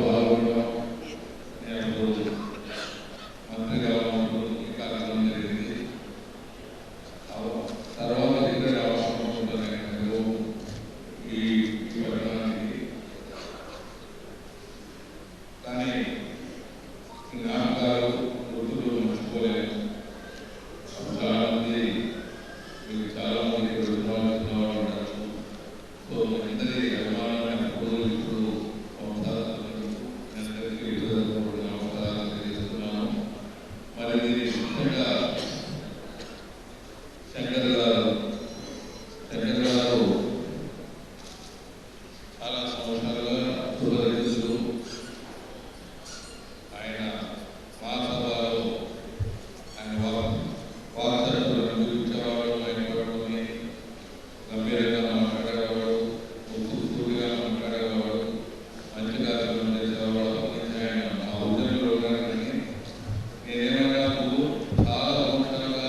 పాల్గొనడం నేను మంత్రిగా ఉన్నప్పుడు ఈ కార్యక్రమం జరిగింది. తర్వాత ఇద్దరు అవసరం ఈ పట్టణానికి కానీ జ్ఞాపకాలు గుర్తులు మర్చిపోలేదు. చాలామంది మీకు చాలామంది ఇక్కడ ఉంటారు. సో అందరి అభిమానమైన రోజులు ఇప్పుడు నమస్కారాలు తెలియజేస్తున్నాను. మరి ఇది ముఖ్యంగా శంకర్ గారు చాలా సంవత్సరాలుగా సుపరిచితులు. ఆయన మా సభలో ఆయన వారసత్వాలను చూపించేవాడు. ఆయన పట్టుకొని గంభీరంగా మాట్లాడేవాడు, సూటిగా మాట్లాడేవాడు, మంచిగా చేసేవాడు. ఆయన ఆ ఉద్యోగంలో కానీ నేనేమైనా చాలా సంవత్సరాలుగా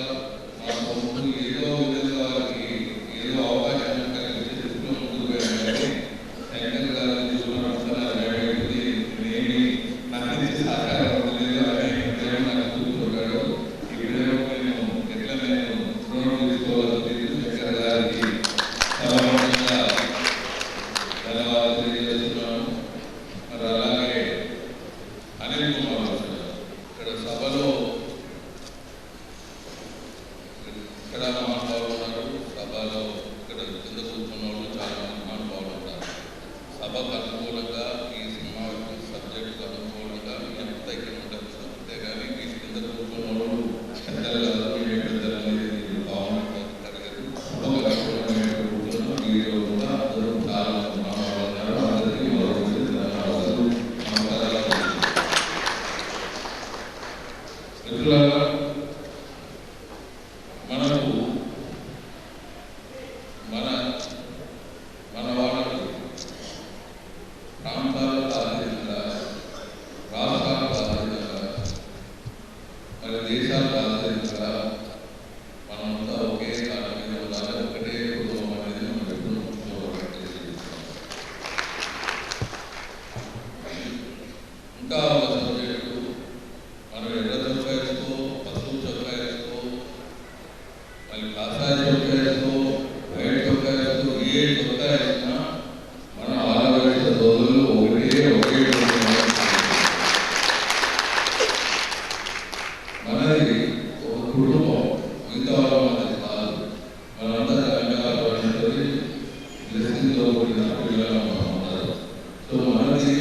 మా ముందు ఏదో విధంగా వారికి ఏదో అవకాశం కలిగించి తీసుకుని ముందుకు వెళ్ళాలి. శంకర్ గారి నేమి నాకు సహకారం లేదు అని నాకు చూసుకుంటాడు. ఇక్కడేమో నేను ఎట్లా నేను రుణం తీసుకోవాలని శంకర్ గారికి ధన్యవాదాలు తెలియజేస్తున్నాను. మరి అలాగే అనిల్ కుమార్ ఇక్కడ సభలో ఇక్కడ మహానుభావులు ఉన్నారు. సభలో ఇక్కడ కింద కూర్చున్న వాళ్ళు చాలా మంది మహానుభావులు ఉంటారు. సభకు అనుకూలంగా ఈ సినిమా సబ్జెక్టుకు అనుకూలంగా ఎంత ఇక్కడ ఉండదు. అంతేగాని ఈ కింద కూర్చున్న వాళ్ళు పెద్దలు కాదు, మేము పెద్దలు అనేది బాగుంటారు. సభకు అనుకూలంగా కూర్చున్నాం. ఈ రోజు కూడా అందరూ చాలా మహానుభావులు ఉన్నారు. అందరికీ నమస్కారాలు. మిత్రులారా, మనకు మన వాళ్ళకి ప్రాంతాల ప్రాధాన్యత, రాష్ట్రాల ప్రాధాన్యత, మరి దేశాల ప్రాధాన్యత, మనమంతా ఒకే కాళ్ళ మీద ఉండాలి, ఒకటే కుటుంబం అనేది మనం ఎప్పుడు ఇంకా ఒక సబ్జెక్టు మనం ఎర్ర చొక్కా వేసుకో, పసుపు చొక్కా వేసుకో, మళ్ళీ కాషాయ చొక్కా వేసుకో, వైట్ చొక్కా వేసుకో, ఏ చొక్కా వేసినా మన ఆడవలస రోజులు ఒకే మనది ఒక కుటుంబం. మిగతా మనది కాదు. మనంతా తెలంగాణ పడుతుంది. బ్లెస్సింగ్తో కూడిన పిల్లలు మనం ఉన్నారు. సో మనది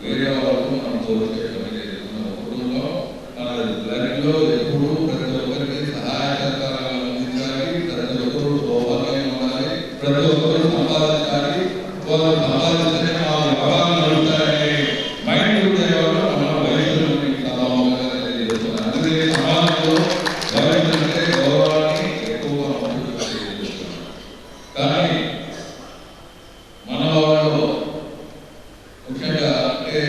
వేరే వాళ్ళకు మనం తోడుచేయడం లేదు. మన కుటుంబం మన బ్లడ్లో ఎప్పుడు ప్రతి ఒక్కరికి సహాయ సహకారాలు అందించాలి. ప్రతి ఒక్కరు సౌభాగ్యం ఉండాలి. ప్రతి ఒక్కరు సంపాదించాలి. వాళ్ళు సంపాదించే మా వ్యవహారం నడుస్తాయని మైండ్ ఉండేవాళ్ళు మన వయసులో సభాముగా తెలియజేస్తున్నారు. అందుకే సమాజంలో వయసు అంటే గౌరవాన్ని ఎక్కువగా తెలియజేస్తున్నారు. కానీ మన వాళ్ళు ముఖ్యంగా అంటే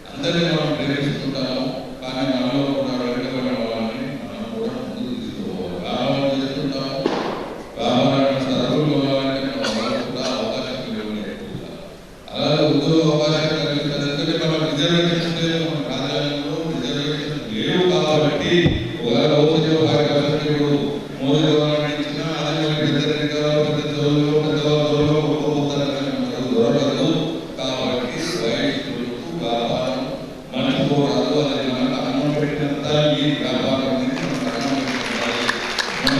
అందరినీ మనం ప్రేమిస్తుంటాము. కానీ మనలో కూడా వెనుకబడిన వాళ్ళని మనం కూడా ముందుకు తీసుకోవాలి. వ్యాపారం చేస్తుంటాము. వ్యాపారాన్ని సరుకులు కొనాలంటే మనం వాళ్ళకు కూడా అవకాశం ఇవ్వలేదు. అలాగే ఉద్యోగ అవకాశం కలిగిస్తుంది. ఎందుకంటే మనం రిజర్వేషన్ లేదు. మన రాజ్యాంగంలో రిజర్వేషన్ లేవు కాబట్టి ఒకవేళ ఉద్యోగ కార్యక్రమం మోదీ గవర్నమెంట్ ఇచ్చినా అదే పెద్ద చదువులు దొరకదు. కాబట్టి వయస్సులకు వ్యాపారం మర్చిపోరాదు. అది మనకు అన్నం పెట్టినంత ఈ వ్యాపారం అనేది మనకు అన్నం పెట్టాలి. మనం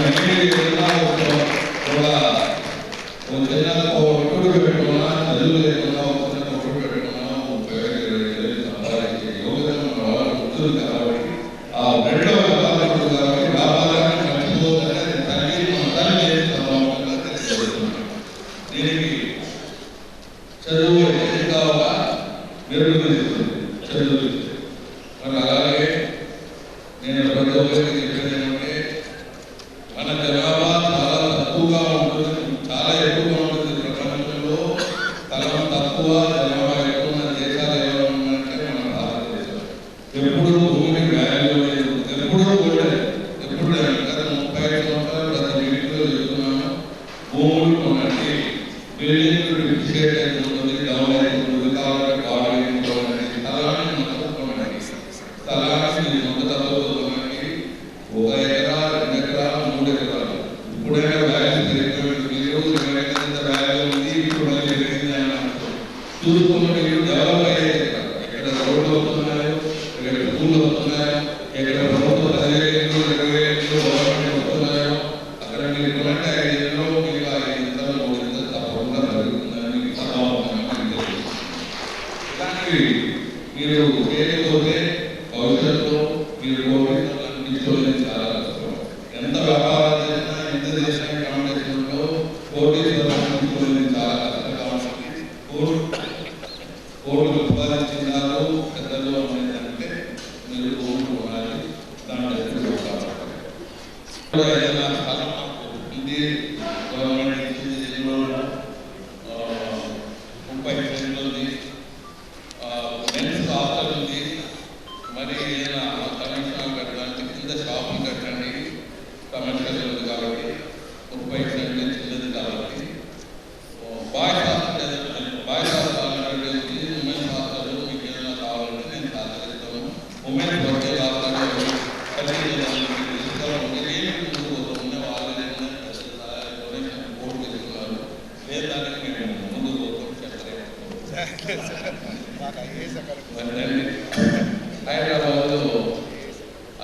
ఒక్కడు పెట్టుకున్నా, చదువు లేకున్నా, ఒక్కడు పెట్టుకున్నా 30,000 సంపాదించే యోగ్యత మన వాళ్ళు ఉంటుంది. కాబట్టి ఆ రెండో వ్యాపారం కాబట్టి వ్యాపారాన్ని మర్చిపోతుంటే తల్లి మన తల్లి చేస్తున్నాం తెలియజేస్తున్నాం. దీనికి చదువు ఏం కావాలా మెరుగుదిస్తుంది. చదువు మరి అలాగే నేను ప్రతి ఒక్కరికి చెప్పేది ఏమంటే మన జనాభా చాలా తక్కువగా ఉంటుంది, చాలా ఎక్కువగా ఉంటుంది ప్రపంచంలో. తక్కువ జనాభా ఎక్కువ ఉన్న దేశాలు ఏమైనా ఉన్నాయంటే మన భారతదేశం. ఎప్పుడు భూమికి వాల్యూ లేదు, ఎప్పుడు కూడా ఎప్పుడు గత 35 సంవత్సరాలు గత వీటిలో చెప్తున్నాను. భూములు కొనండి, బిల్డింగ్లు డిప్రిషియేట్ అవుతుంది, డౌన్ అవుతుంది, కావాలంటే మీరు చేయకపోతే భవిష్యత్తులో మీరు కోటీశ్వరులను తీసుకోలేదు చాలా కష్టం. ఎంత వ్యాపారాలు చేసినా ఎంత చేసినా కాంపిటీషన్లో కోటీశ్వరులను తీసుకోలేదు చాలా కష్టం. కాబట్టి కోట్లు సంపాదించినారు పెద్దలు అనేదంటే మీరు కోట్లు కొనాలి. దాంట్లో ఇది గవర్నమెంట్ జిల్లాలో 30 సెంట్లు ఉంది, మెన్స్ హాస్టల్ ఉంది. మరి ఏదైనా కమిషన్ కట్టడానికి కింద షాపులు కట్టండి. కమర్షియల్ ఉంది కాబట్టి 30 సెంట్లు చిన్నది కాబట్టి బాయ్స్ హాస్టల్ ఉమెన్స్ హాస్టల్ మీకు ఏదైనా కావాలంటే నేను సహకరిస్తాను. ఉమెన్స్ వచ్చే హాస్టల్ హైదరాబాద్లో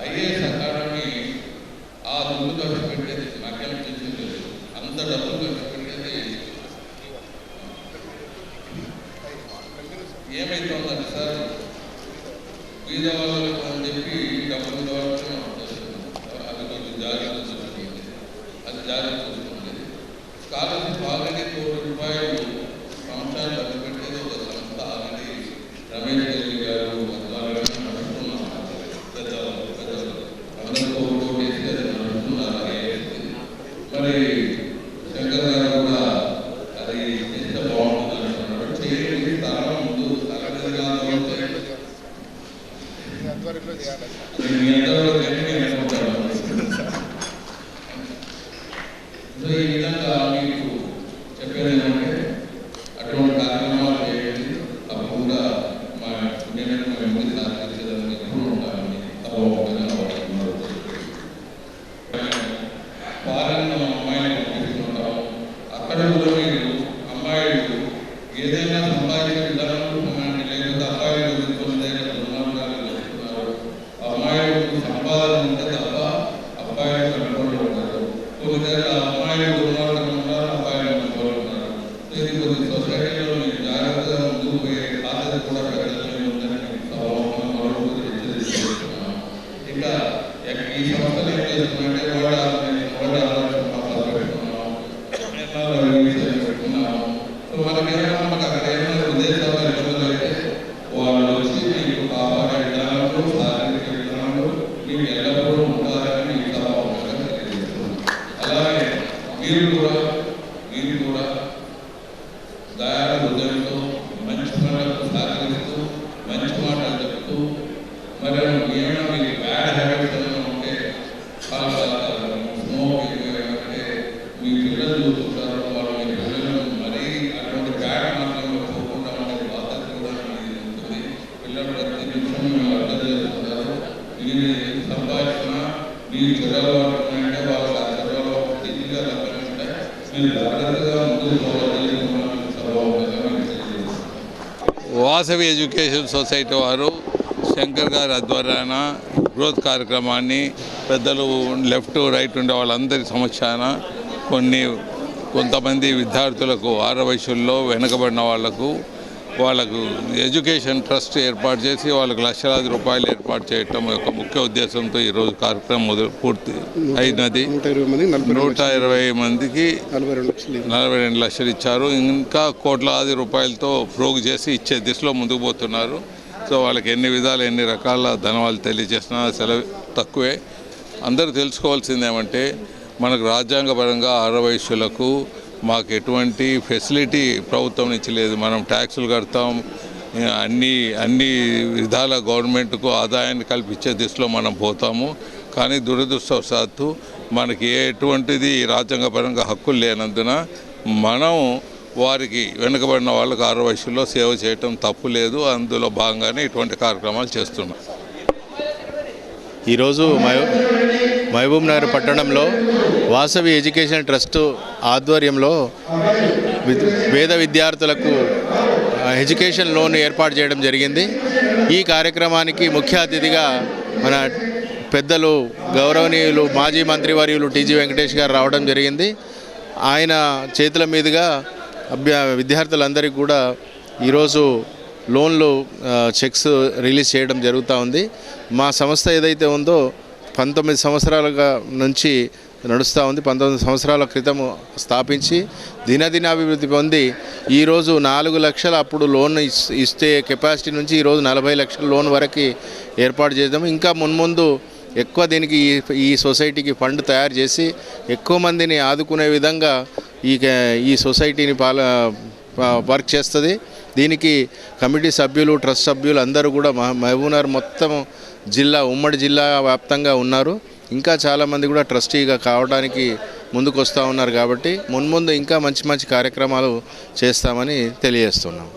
ఐఏఎస్ అకాడమీ ఆ దుడ్డు ఖర్చు పెట్టేది నాకేం తెలియదు. అంత డబ్బులు ఖర్చు పెట్టేది ఏమైతుందంటే సార్ బీదవాళ్ళకు అని చెప్పి డబ్బులు కావాల్సిన అది కొంచెం జాగ్రత్త చూసుకుంది. అది జాగ్రత్త చూసుకుంది. స్కాలర్షిప్ ఆల్రెడీ ₹1 కోటి సంవత్సరాలు ఖర్చు పెట్టేది ఒక సంస్థ ఆల్రెడీ రమేష్ రెడ్డి గారు నడుస్తున్నారు. పెద్దవాళ్ళు అందరూ కోటి వేసి అది నడుస్తున్నారు. మరి శంకర్ గారు కూడా అది చేస్తే బాగుంటుంది అంటున్నారు. చేయండి, తరం ముందు తరగతిగా మీ అందరూ ఈ విధంగా మీకు చెప్పేది ఏంటంటే అటువంటి కార్యక్రమాలు చేయండి. తప్పకుండా నేను ముందు సహకరించేదాన్ని ఎప్పుడు ఉంటానని తప్పకుండా ఫారెన్ అమ్మాయిలు పంపిస్తుంటాము. అక్కడ కూడా మీరు అమ్మాయిలు ఏదైనా సంపాదించే విధానం లేకపోతే అబ్బాయిలు కొన్ని దుర్మార్గాలు చేస్తున్నారు. అమ్మాయిలకు సంపాదన ఉంటే తప్ప అబ్బాయిలు కంట్రోల్ ఉంటారు. కొన్ని దగ్గర అమ్మాయిలు దుర్మార్గం ఉన్నారు, అబ్బాయిలు కంట్రోల్ ఉన్నారు. ఇది కొన్ని సొసైటీలో మీరు జాగ్రత్తగా ముందుకు పోయే బాధ్యత కూడా పెట్టాలని ఉందని హెచ్చరిస్తున్నాను. ఇంకా ఈ సంస్థలు ఏం చేస్తున్నామంటే పెట్టుకున్నాము. సో మనకి ఏమైనా అక్కడ ఏమైనా ఉద్దేశాలు ఇబ్బందులు అయితే వాళ్ళు వచ్చి మీకు కాపాడే విధానంలో శారీరక విధానంలో మీకు ఎల్లప్పుడూ ఉంటారని మీకు సభాముఖంగా తెలియజేస్తున్నాను. అలాగే మీరు కూడా దయాల హృదయంతో మంచి మాటలు సహకరిస్తూ మంచి మాటలు చెప్తూ మరి ఏమైనా మీకు బ్యాడ్ హ్యాబిట్స్ ఏమైనా ఉంటే స్మోకింగ్ ఏమంటే మీ పిల్లలు చూస్తుంటారు. వాళ్ళు మీ పిల్లలను మరీ అటువంటి బ్యాడ్ మార్గంలో పోకుండా ఉండే బాధ్యత కూడా మీకు ఉంటుంది. పిల్లలు ప్రతి నిమిషం మేము అర్థం చేస్తుంటారు. మీరు సంపాదించినా మీరు చెరవాలంటే వాళ్ళు ఆ చెరవలో ఈజీగా లభ్యమంటే మీరు జాగ్రత్తగా ముందుకు పోవాలి. వాసవి ఎడ్యుకేషన్ సొసైటీ వారు శంకర్ గారి ఆధ్వర్యాన గ్రోత్ కార్యక్రమాన్ని పెద్దలు లెఫ్ట్ రైట్ ఉండే వాళ్ళందరి సమక్షాన కొంతమంది విద్యార్థులకు ఆర వయసుల్లో వెనుకబడిన వాళ్ళకు ఎడ్యుకేషన్ ట్రస్ట్ ఏర్పాటు చేసి వాళ్ళకు లక్షలాది రూపాయలు ఏర్పాటు చేయటం యొక్క ముఖ్య ఉద్దేశంతో ఈరోజు కార్యక్రమం పూర్తి అయినది. 120 మందికి 42 లక్షలు ఇచ్చారు. ఇంకా కోట్లాది రూపాయలతో ప్రోగు చేసి ఇచ్చే దిశలో ముందుకు పోతున్నారు. సో వాళ్ళకి ఎన్ని రకాల ధనవాళ్ళు తెలియజేసినా సెలవు తక్కువే. అందరూ తెలుసుకోవాల్సింది ఏమంటే మనకు రాజ్యాంగపరంగా 60 వయసులకు మాకు ఎటువంటి ఫెసిలిటీ ప్రభుత్వం నుంచి లేదు. మనం ట్యాక్సులు కడతాం, అన్ని విధాల గవర్నమెంట్కు ఆదాయాన్ని కల్పించే దిశలో మనం పోతాము. కానీ దురదృష్టవశాత్తు మనకి ఎటువంటిది రాజ్యాంగపరంగా హక్కులు లేనందున మనం వారికి వెనుకబడిన వాళ్ళకు 60 వయసులో సేవ చేయటం తప్పు లేదు. అందులో భాగంగానే ఇటువంటి కార్యక్రమాలు చేస్తున్నాం. ఈరోజు మహబూబ్ నగర్ పట్టణంలో వాసవి ఎడ్యుకేషన్ ట్రస్ట్ ఆధ్వర్యంలో పేద విద్యార్థులకు ఎడ్యుకేషన్ లోన్ ఏర్పాటు చేయడం జరిగింది. ఈ కార్యక్రమానికి ముఖ్య అతిథిగా మన పెద్దలు గౌరవనీయులు మాజీ మంత్రివర్యులు టీజీ వెంకటేష్ గారు రావడం జరిగింది. ఆయన చేతుల మీదుగా విద్యార్థులందరికీ కూడా ఈరోజు లోన్లు చెక్స్ రిలీజ్ చేయడం జరుగుతూ ఉంది. మా సంస్థ ఏదైతే ఉందో 19 సంవత్సరాలుగా నుంచి నడుస్తూ ఉంది. 19 సంవత్సరాల క్రితం స్థాపించి దినదినాభివృద్ధి పొంది ఈరోజు 4 లక్షల అప్పుడు లోన్ ఇస్తే కెపాసిటీ నుంచి ఈరోజు 40 లక్షల లోన్ వరకు ఏర్పాటు చేద్దాము. ఇంకా మున్ముందు ఎక్కువ దీనికి ఈ సొసైటీకి ఫండ్ తయారు చేసి ఎక్కువ మందిని ఆదుకునే విధంగా ఈ సొసైటీని వర్క్ చేస్తుంది. దీనికి కమిటీ సభ్యులు, ట్రస్ట్ సభ్యులు అందరూ కూడా మహబూబ్నగర్ మొత్తం ఉమ్మడి జిల్లా వ్యాప్తంగా ఉన్నారు. ఇంకా చాలామంది కూడా ట్రస్టీగా కావడానికి ముందుకు వస్తూ ఉన్నారు. కాబట్టి మున్ముందు ఇంకా మంచి మంచి కార్యక్రమాలు చేస్తామని తెలియజేస్తున్నాం.